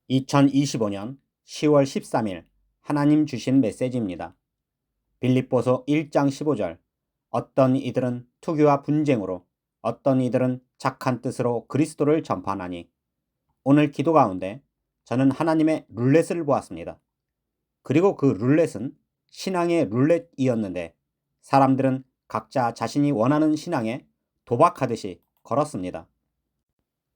2025년 10월 13일 하나님 주신 메시지입니다. 빌립보서 1장 15절 어떤 이들은 투기와 분쟁으로 어떤 이들은 착한 뜻으로 그리스도를 전파하나니. 오늘 기도 가운데 저는 하나님의 룰렛을 보았습니다. 그리고 그 룰렛은 신앙의 룰렛이었는데 사람들은 각자 자신이 원하는 신앙에 도박하듯이 걸었습니다.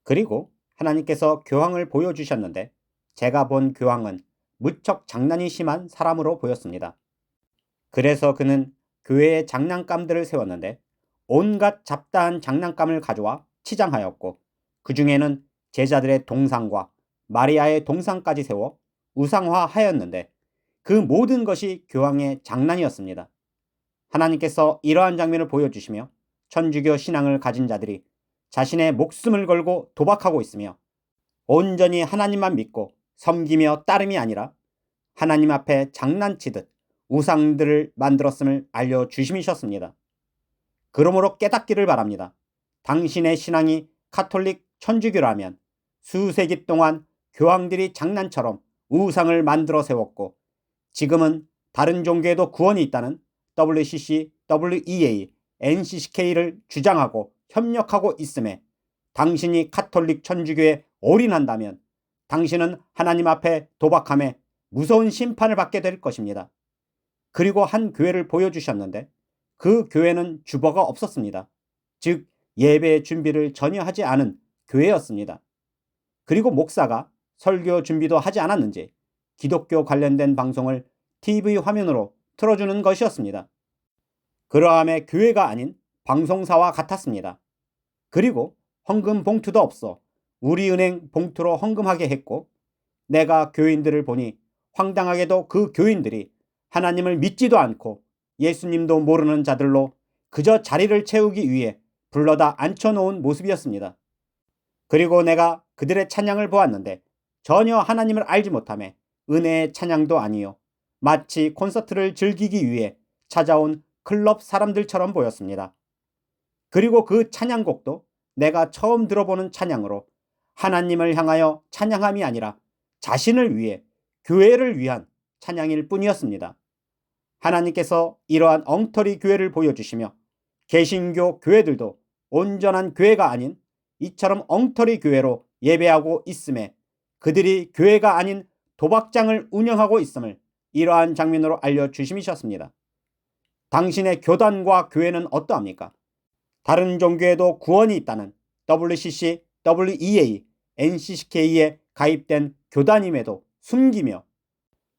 그리고 하나님께서 교황을 보여주셨는데 제가 본 교황은 무척 장난이 심한 사람으로 보였습니다. 그래서 그는 교회에 장난감들을 세웠는데 온갖 잡다한 장난감을 가져와 치장하였고 그 중에는 제자들의 동상과 마리아의 동상까지 세워 우상화하였는데 그 모든 것이 교황의 장난이었습니다. 하나님께서 이러한 장면을 보여주시며 천주교 신앙을 가진 자들이 자신의 목숨을 걸고 도박하고 있으며 온전히 하나님만 믿고 섬기며 따름이 아니라 하나님 앞에 장난치듯 우상들을 만들었음을 알려주심이셨습니다. 그러므로 깨닫기를 바랍니다. 당신의 신앙이 카톨릭 천주교라면 수세기 동안 교황들이 장난처럼 우상을 만들어 세웠고 지금은 다른 종교에도 구원이 있다는 WCC, WEA, NCCK를 주장하고 협력하고 있음에 당신이 카톨릭 천주교에 올인한다면 당신은 하나님 앞에 도박함에 무서운 심판을 받게 될 것입니다. 그리고 한 교회를 보여주셨는데 그 교회는 주보가 없었습니다. 즉 예배 준비를 전혀 하지 않은 교회였습니다. 그리고 목사가 설교 준비도 하지 않았는지 기독교 관련된 방송을 TV 화면으로 틀어주는 것이었습니다. 그러함에 교회가 아닌 방송사와 같았습니다. 그리고 헌금 봉투도 없어 우리은행 봉투로 헌금하게 했고 내가 교인들을 보니 황당하게도 그 교인들이 하나님을 믿지도 않고 예수님도 모르는 자들로 그저 자리를 채우기 위해 불러다 앉혀놓은 모습이었습니다. 그리고 내가 그들의 찬양을 보았는데 전혀 하나님을 알지 못하며 은혜의 찬양도 아니요 마치 콘서트를 즐기기 위해 찾아온 클럽 사람들처럼 보였습니다. 그리고 그 찬양곡도 내가 처음 들어보는 찬양으로 하나님을 향하여 찬양함이 아니라 자신을 위해 교회를 위한 찬양일 뿐이었습니다. 하나님께서 이러한 엉터리 교회를 보여주시며 개신교 교회들도 온전한 교회가 아닌 이처럼 엉터리 교회로 예배하고 있음에 그들이 교회가 아닌 도박장을 운영하고 있음을 이러한 장면으로 알려주심이셨습니다. 당신의 교단과 교회는 어떠합니까? 다른 종교에도 구원이 있다는 WCC, WEA, NCCK에 가입된 교단임에도 숨기며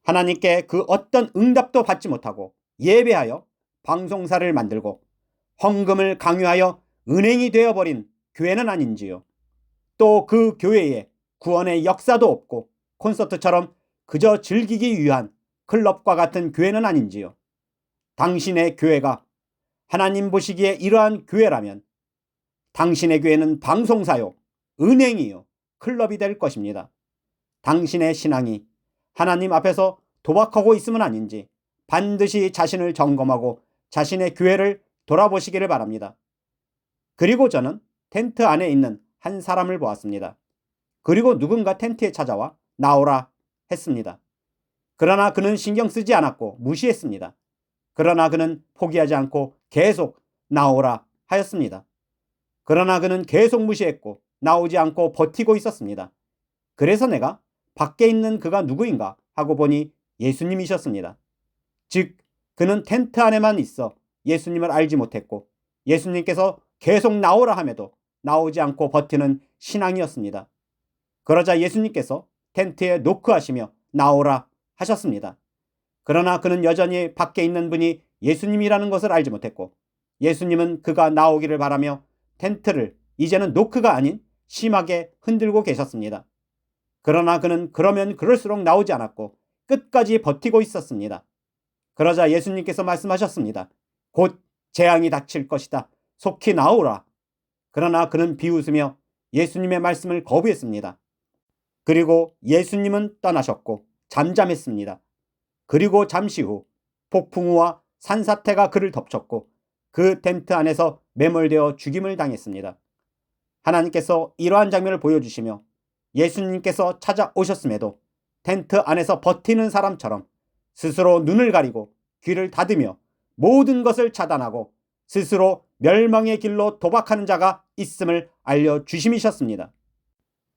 하나님께 그 어떤 응답도 받지 못하고 예배하여 방송사를 만들고 헌금을 강요하여 은행이 되어버린 교회는 아닌지요. 또 그 교회에 구원의 역사도 없고 콘서트처럼 그저 즐기기 위한 클럽과 같은 교회는 아닌지요. 당신의 교회가 하나님 보시기에 이러한 교회라면 당신의 교회는 방송사요, 은행이요, 클럽이 될 것입니다. 당신의 신앙이 하나님 앞에서 도박하고 있음은 아닌지 반드시 자신을 점검하고 자신의 교회를 돌아보시기를 바랍니다. 그리고 저는 텐트 안에 있는 한 사람을 보았습니다. 그리고 누군가 텐트에 찾아와 나오라 했습니다. 그러나 그는 신경 쓰지 않았고 무시했습니다. 그러나 그는 포기하지 않고 계속 나오라 하였습니다. 그러나 그는 계속 무시했고 나오지 않고 버티고 있었습니다. 그래서 내가 밖에 있는 그가 누구인가 하고 보니 예수님이셨습니다. 즉 그는 텐트 안에만 있어 예수님을 알지 못했고 예수님께서 계속 나오라 함에도 나오지 않고 버티는 신앙이었습니다. 그러자 예수님께서 텐트에 노크하시며 나오라 하셨습니다. 그러나 그는 여전히 밖에 있는 분이 예수님이라는 것을 알지 못했고 예수님은 그가 나오기를 바라며 텐트를 이제는 노크가 아닌 심하게 흔들고 계셨습니다. 그러나 그는 그러면 그럴수록 나오지 않았고 끝까지 버티고 있었습니다. 그러자 예수님께서 말씀하셨습니다. 곧 재앙이 닥칠 것이다. 속히 나오라. 그러나 그는 비웃으며 예수님의 말씀을 거부했습니다. 그리고 예수님은 떠나셨고 잠잠했습니다. 그리고 잠시 후 폭풍우와 산사태가 그를 덮쳤고 그 텐트 안에서 매몰되어 죽임을 당했습니다. 하나님께서 이러한 장면을 보여주시며 예수님께서 찾아오셨음에도 텐트 안에서 버티는 사람처럼 스스로 눈을 가리고 귀를 닫으며 모든 것을 차단하고 스스로 멸망의 길로 도박하는 자가 있음을 알려주심이셨습니다.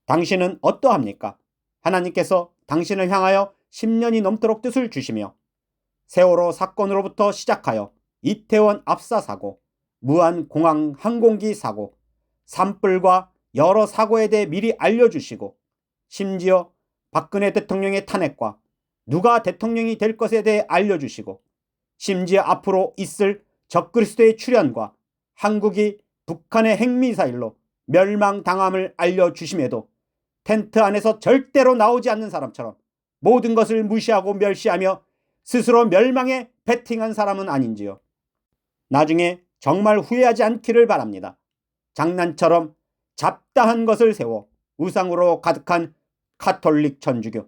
당신은 어떠합니까? 하나님께서 당신을 향하여 10년이 넘도록 뜻을 주시며 세월호 사건으로부터 시작하여 이태원 압사 사고, 무안공항 항공기 사고, 산불과 여러 사고에 대해 미리 알려주시고 심지어 박근혜 대통령의 탄핵과 누가 대통령이 될 것에 대해 알려주시고 심지어 앞으로 있을 적그리스도의 출현과 한국이 북한의 핵미사일로 멸망당함을 알려주심에도 텐트 안에서 절대로 나오지 않는 사람처럼 모든 것을 무시하고 멸시하며 스스로 멸망에 베팅한 사람은 아닌지요. 나중에 정말 후회하지 않기를 바랍니다. 장난처럼 잡다한 것을 세워 우상으로 가득한 가톨릭 천주교.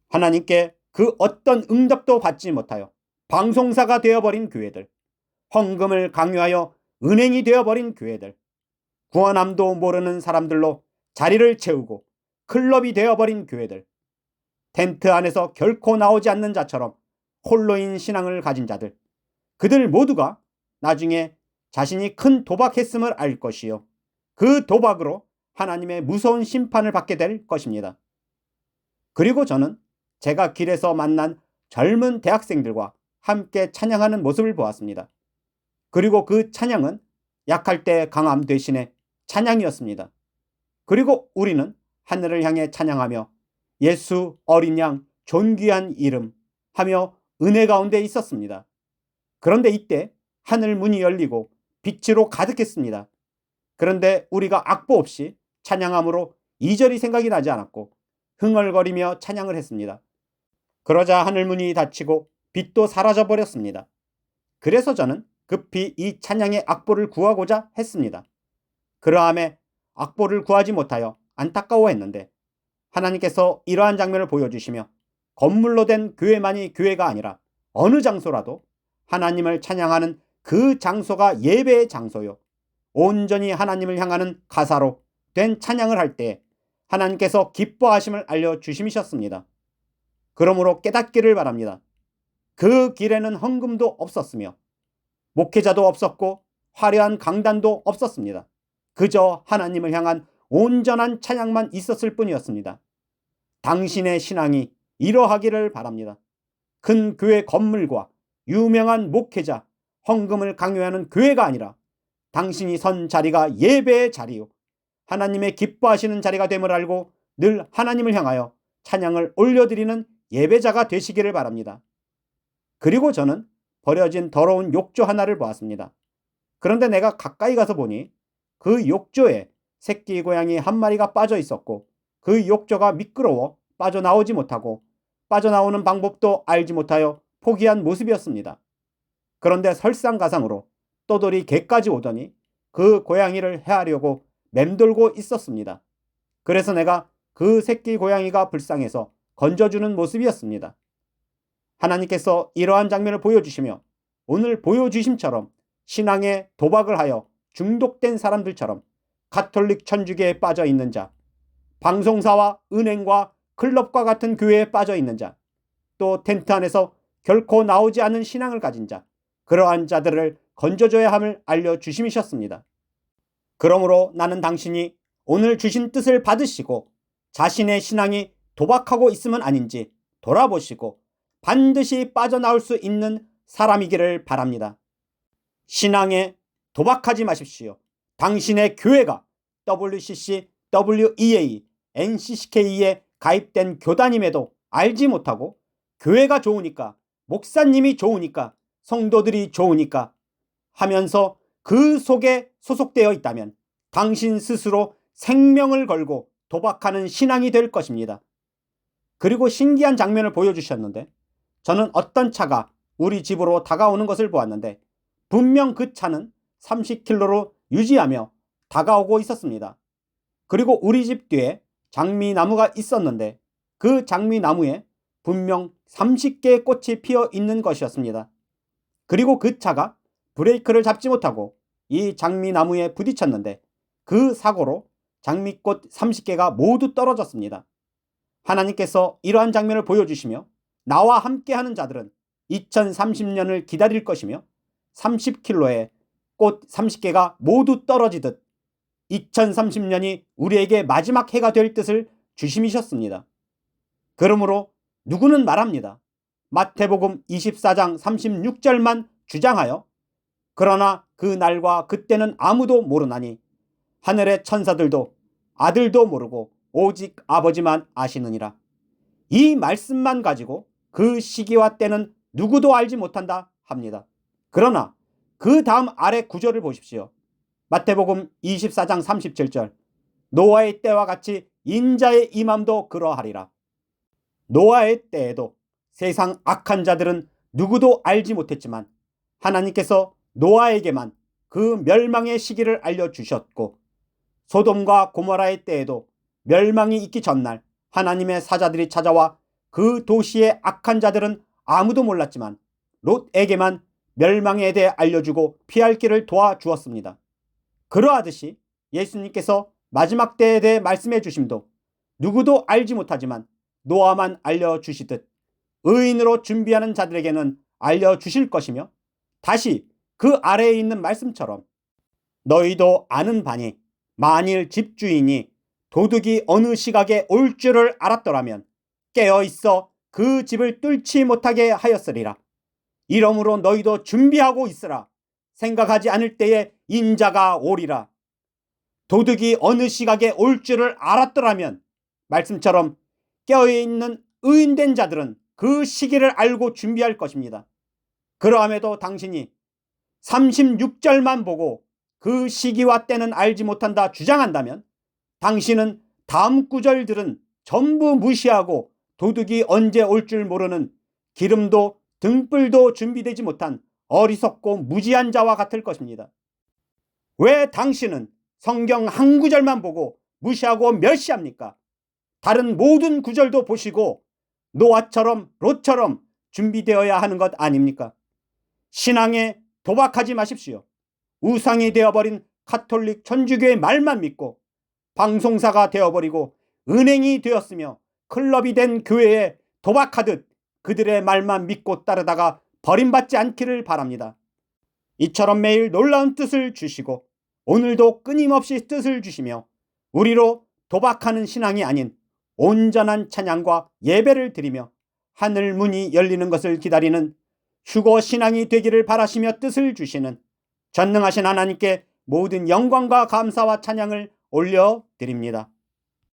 하나님께 그 어떤 응답도 받지 못하여 방송사가 되어버린 교회들, 헌금을 강요하여 은행이 되어버린 교회들, 구원함도 모르는 사람들로 자리를 채우고 클럽이 되어버린 교회들, 텐트 안에서 결코 나오지 않는 자처럼 홀로인 신앙을 가진 자들, 그들 모두가 나중에 자신이 큰 도박했음을 알 것이요, 그 도박으로 하나님의 무서운 심판을 받게 될 것입니다. 그리고 저는 제가 길에서 만난 젊은 대학생들과 함께 찬양하는 모습을 보았습니다. 그리고 그 찬양은 약할 때 강함 대신에 찬양이었습니다. 그리고 우리는 하늘을 향해 찬양하며 예수 어린 양 존귀한 이름 하며 은혜 가운데 있었습니다. 그런데 이때 하늘 문이 열리고 빛으로 가득했습니다. 그런데 우리가 악보 없이 찬양함으로 2절이 생각이 나지 않았고 흥얼거리며 찬양을 했습니다. 그러자 하늘문이 닫히고 빛도 사라져 버렸습니다. 그래서 저는 급히 이 찬양의 악보를 구하고자 했습니다. 그러함에 악보를 구하지 못하여 안타까워했는데 하나님께서 이러한 장면을 보여주시며 건물로 된 교회만이 교회가 아니라 어느 장소라도 하나님을 찬양하는 그 장소가 예배의 장소요, 온전히 하나님을 향하는 가사로 된 찬양을 할 때 하나님께서 기뻐하심을 알려주심이셨습니다. 그러므로 깨닫기를 바랍니다. 그 길에는 헌금도 없었으며 목회자도 없었고 화려한 강단도 없었습니다. 그저 하나님을 향한 온전한 찬양만 있었을 뿐이었습니다. 당신의 신앙이 이러하기를 바랍니다. 큰 교회 건물과 유명한 목회자, 헌금을 강요하는 교회가 아니라 당신이 선 자리가 예배의 자리요, 하나님의 기뻐하시는 자리가 됨을 알고 늘 하나님을 향하여 찬양을 올려드리는 예배자가 되시기를 바랍니다. 그리고 저는 버려진 더러운 욕조 하나를 보았습니다. 그런데 내가 가까이 가서 보니 그 욕조에 새끼 고양이 한 마리가 빠져 있었고 그 욕조가 미끄러워 빠져나오지 못하고 빠져나오는 방법도 알지 못하여 포기한 모습이었습니다. 그런데 설상가상으로 떠돌이 개까지 오더니 그 고양이를 해하려고 맴돌고 있었습니다. 그래서 내가 그 새끼 고양이가 불쌍해서 건져주는 모습이었습니다. 하나님께서 이러한 장면을 보여주시며 오늘 보여주심처럼 신앙에 도박을 하여 중독된 사람들처럼 가톨릭 천주교에 빠져 있는 자, 방송사와 은행과 클럽과 같은 교회에 빠져 있는 자, 또 텐트 안에서 결코 나오지 않은 신앙을 가진 자, 그러한 자들을 건져줘야 함을 알려주심이셨습니다. 그러므로 나는 당신이 오늘 주신 뜻을 받으시고 자신의 신앙이 도박하고 있으면 아닌지 돌아보시고 반드시 빠져나올 수 있는 사람이기를 바랍니다. 신앙에 도박하지 마십시오. 당신의 교회가 WCC, WEA, NCCK에 가입된 교단임에도 알지 못하고 교회가 좋으니까, 목사님이 좋으니까, 성도들이 좋으니까 하면서 그 속에 소속되어 있다면 당신 스스로 생명을 걸고 도박하는 신앙이 될 것입니다. 그리고 신기한 장면을 보여주셨는데 저는 어떤 차가 우리 집으로 다가오는 것을 보았는데 분명 그 차는 30km로 유지하며 다가오고 있었습니다. 그리고 우리 집 뒤에 장미나무가 있었는데 그 장미나무에 분명 30개의 꽃이 피어 있는 것이었습니다. 그리고 그 차가 브레이크를 잡지 못하고 이 장미나무에 부딪혔는데 그 사고로 장미꽃 30개가 모두 떨어졌습니다. 하나님께서 이러한 장면을 보여주시며 나와 함께하는 자들은 2030년을 기다릴 것이며 30kg의 꽃 30개가 모두 떨어지듯 2030년이 우리에게 마지막 해가 될 뜻을 주심이셨습니다. 그러므로 누구는 말합니다. 마태복음 24장 36절만 주장하여 그러나 그 날과 그때는 아무도 모르나니 하늘의 천사들도 아들도 모르고 오직 아버지만 아시느니라. 이 말씀만 가지고 그 시기와 때는 누구도 알지 못한다 합니다. 그러나 그 다음 아래 구절을 보십시오. 마태복음 24장 37절 노아의 때와 같이 인자의 임함도 그러하리라. 노아의 때에도 세상 악한 자들은 누구도 알지 못했지만 하나님께서 노아에게만 그 멸망의 시기를 알려주셨고 소돔과 고모라의 때에도 멸망이 있기 전날 하나님의 사자들이 찾아와 그 도시의 악한 자들은 아무도 몰랐지만 롯에게만 멸망에 대해 알려주고 피할 길을 도와주었습니다. 그러하듯이 예수님께서 마지막 때에 대해 말씀해 주심도 누구도 알지 못하지만 노아만 알려주시듯 의인으로 준비하는 자들에게는 알려주실 것이며 다시 그 아래에 있는 말씀처럼 너희도 아는 바니 만일 집주인이 도둑이 어느 시각에 올 줄을 알았더라면 깨어있어 그 집을 뚫지 못하게 하였으리라. 이러므로 너희도 준비하고 있으라. 생각하지 않을 때에 인자가 오리라. 도둑이 어느 시각에 올 줄을 알았더라면 말씀처럼 깨어있는 의인된 자들은 그 시기를 알고 준비할 것입니다. 그러함에도 당신이 36절만 보고 그 시기와 때는 알지 못한다 주장한다면 당신은 다음 구절들은 전부 무시하고 도둑이 언제 올 줄 모르는 기름도 등불도 준비되지 못한 어리석고 무지한 자와 같을 것입니다. 왜 당신은 성경 한 구절만 보고 무시하고 멸시합니까? 다른 모든 구절도 보시고 노아처럼 롯처럼 준비되어야 하는 것 아닙니까? 신앙에 도박하지 마십시오. 우상이 되어버린 가톨릭 천주교의 말만 믿고 방송사가 되어버리고 은행이 되었으며 클럽이 된 교회에 도박하듯 그들의 말만 믿고 따르다가 버림받지 않기를 바랍니다. 이처럼 매일 놀라운 뜻을 주시고 오늘도 끊임없이 뜻을 주시며 우리로 도박하는 신앙이 아닌 온전한 찬양과 예배를 드리며 하늘 문이 열리는 것을 기다리는 휴거 신앙이 되기를 바라시며 뜻을 주시는 전능하신 하나님께 모든 영광과 감사와 찬양을 올려드립니다.